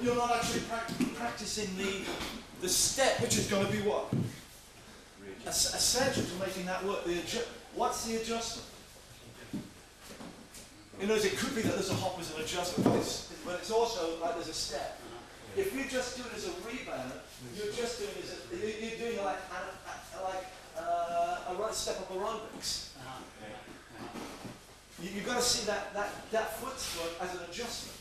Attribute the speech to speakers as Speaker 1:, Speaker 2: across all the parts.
Speaker 1: You're not actually practicing the step, which is going to be what? Essential to making that work. What's the adjustment? In other words, it could be that there's a hop as an adjustment, but it's also like there's a step. If you just do it as a rebound, you're just doing it as you're doing like a right step up aerobics. You've got to see that footwork as an adjustment.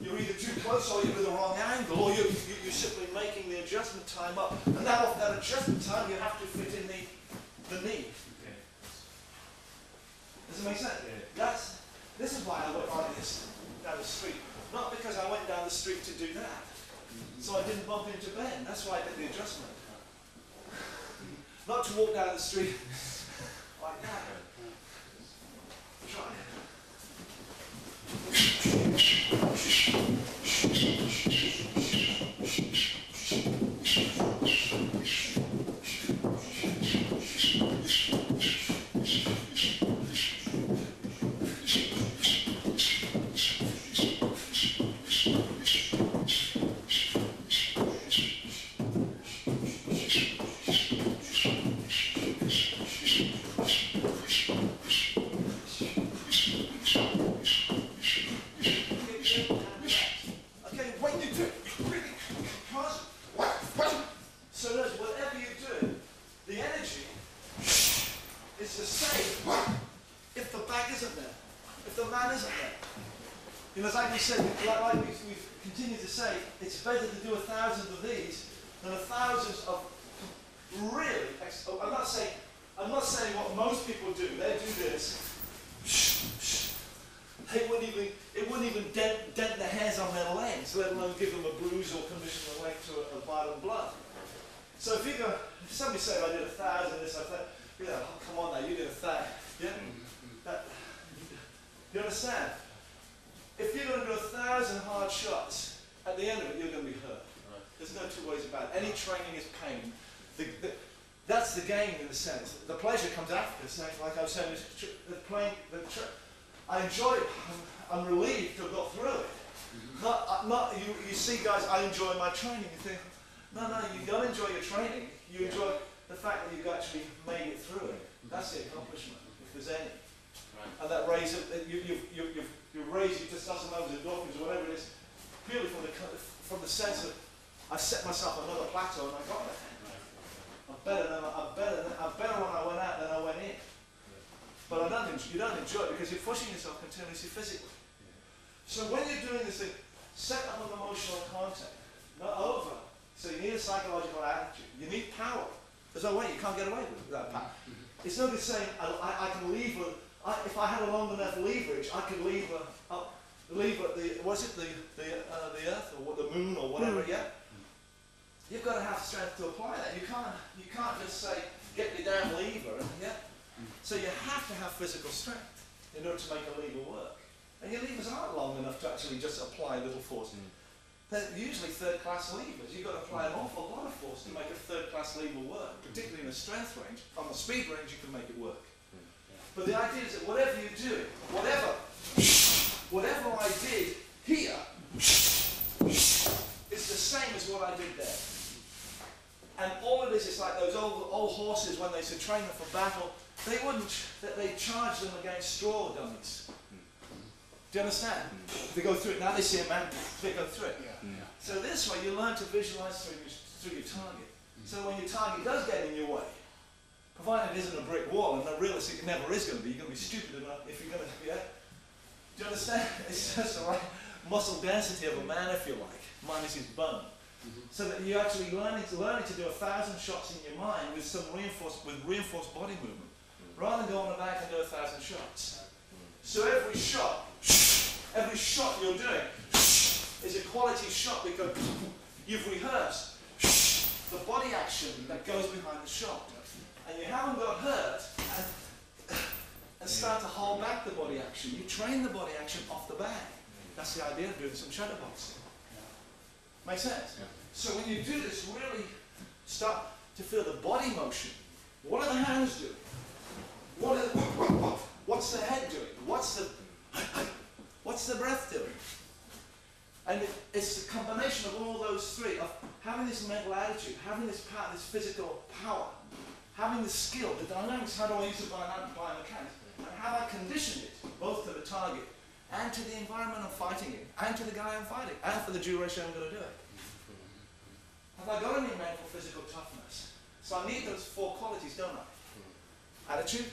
Speaker 1: You're either too close or you're with the wrong angle, or you're simply making the adjustment time up. And now off that adjustment time, you have to fit in the knee. Okay. Does it make sense? Yeah. This is why I went like this down the street. Not because I went down the street to do that. So I didn't bump into Ben. That's why I did the adjustment. Not to walk down the street like that. Try it. Like we said, like we continue to say, it's better to do 1,000 of these than 1,000 of really. I'm not saying what most people do. They do this. It wouldn't even dent the hairs on their legs, let alone give them a bruise or condition the leg to a violent blood. So if somebody said I did 1,000 this, I thought, oh, come on now, you did 1,000. Yeah. You understand? If you're going to do 1,000 hard shots, at the end of it, you're going to be hurt. Right. There's no two ways about it. Any training is pain. That's the game in a sense. The pleasure comes after. So like I was saying, I enjoy it. I'm relieved to have got through it. Not you see, guys, I enjoy my training. You think, no, you don't enjoy your training. You enjoy the fact that you've actually made it through it. That's the accomplishment, if there's any. Right. And that raise you raise your testosterone levels, endorphins, whatever it is, purely from the sense of I set myself another plateau and I got there. I'm better when I went out than I went in. But you don't enjoy it because you're pushing yourself continuously physically. So when you're doing this thing, set up an emotional content, not over. So you need a psychological attitude. You need power. There's no way you can't get away with that power. It's no good saying I can leave. If I had a long enough leverage, I could leave at the Earth or the Moon or whatever. Yeah. You've got to have strength to apply that. You can't just say get the damn lever. Yeah. So you have to have physical strength in order to make a lever work. And your levers aren't long enough to actually just apply little force. They're usually third-class levers. You've got to apply an awful lot of force to make a third-class lever work, particularly in a strength range. On the speed range, you can make it work. But the idea is that whatever you do, whatever I did here, it's the same as what I did there. And all it is like those old horses when they used to train them for battle, they charge them against straw dummies. Do you understand? They go through it, now they see a man, they go through it. So this way you learn to visualize through your target. So when your target does get in your way, provided it isn't a brick wall, and realistically it never is going to be, you're going to be stupid enough if you're going to, yeah? Do you understand? It's just the right muscle density of a man, if you like, minus his bone. So that you're actually learning to do 1,000 shots in your mind with some reinforced body movement, rather than go on the back and do 1,000 shots. So every shot you're doing is a quality shot because you've rehearsed the body action that goes behind the shot. And you haven't got hurt and start to hold back the body action. You train the body action off the back. That's the idea of doing some shadow boxing. Make sense?
Speaker 2: Yeah.
Speaker 1: So when you do this, really start to feel the body motion. What are the hands doing? What's the head doing? What's the breath doing? And it's the combination of all those three, of having this mental attitude, having this power, this physical power, having the skill, the dynamics, how do I use the biomechanics, and how I condition it, both to the target, and to the environment I'm fighting in, and to the guy I'm fighting, and for the duration I'm going to do it. Have I got any mental, physical toughness? So I need those four qualities, don't I? Attitude.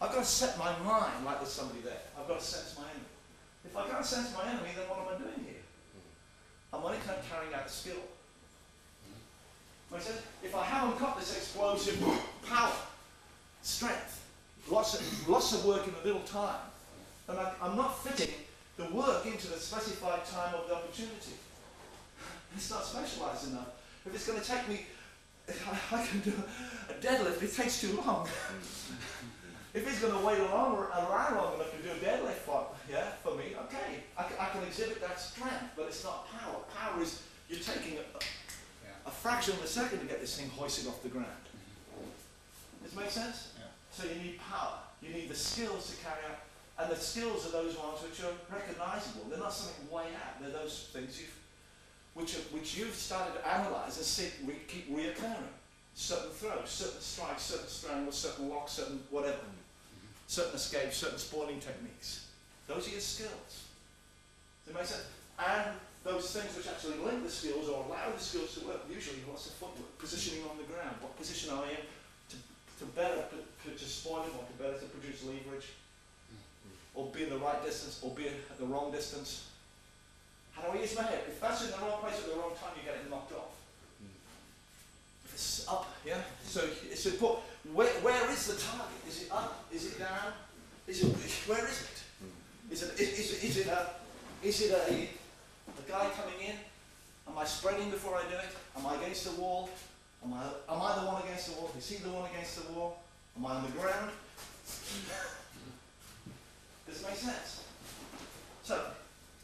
Speaker 1: I've got to set my mind like there's somebody there. I've got to sense my enemy. If I can't sense my enemy, then what am I doing here? I'm only kind of carrying out a skill. If I haven't got this explosive power, strength, lots of work in a little time, then I'm not fitting the work into the specified time of the opportunity. It's not specialized enough. If it's going to take me, I can do a deadlift, it takes too long. If he's going to wait around long enough to do a deadlift for me, okay, I can exhibit that strength, but it's not power. Power is you're taking a fraction of a second to get this thing hoisted off the ground. Does it make sense?
Speaker 2: Yeah.
Speaker 1: So you need power. You need the skills to carry out, and the skills are those ones which are recognizable. They're not something way out. They're those things which you've started to analyze and see keep reoccurring. Certain throws, certain strikes, certain strangles, certain locks, certain whatever. Certain escapes, certain spawning techniques. Those are your skills. Does it make sense? And those things which actually link the skills or allow the skills to work, usually lots of footwork, positioning on the ground. What position am I in to better to spawn it, or to better to produce leverage, or be in the right distance, or be at the wrong distance. How do I use my head? If that's in the wrong place at the wrong time, you get it knocked off. If it's up, yeah? So it's important. Where is the target? Is it up? Is it down? Where is it? Is it a guy coming in? Am I spreading before I do it? Am I against the wall? Am I the one against the wall? Is he the one against the wall? Am I on the ground? Does it make sense? So,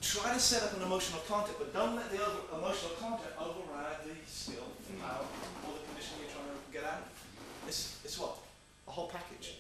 Speaker 1: try to set up an emotional content, but don't let the emotional content override the skill, the power, or the condition you're trying to get out of. It's what? A whole package.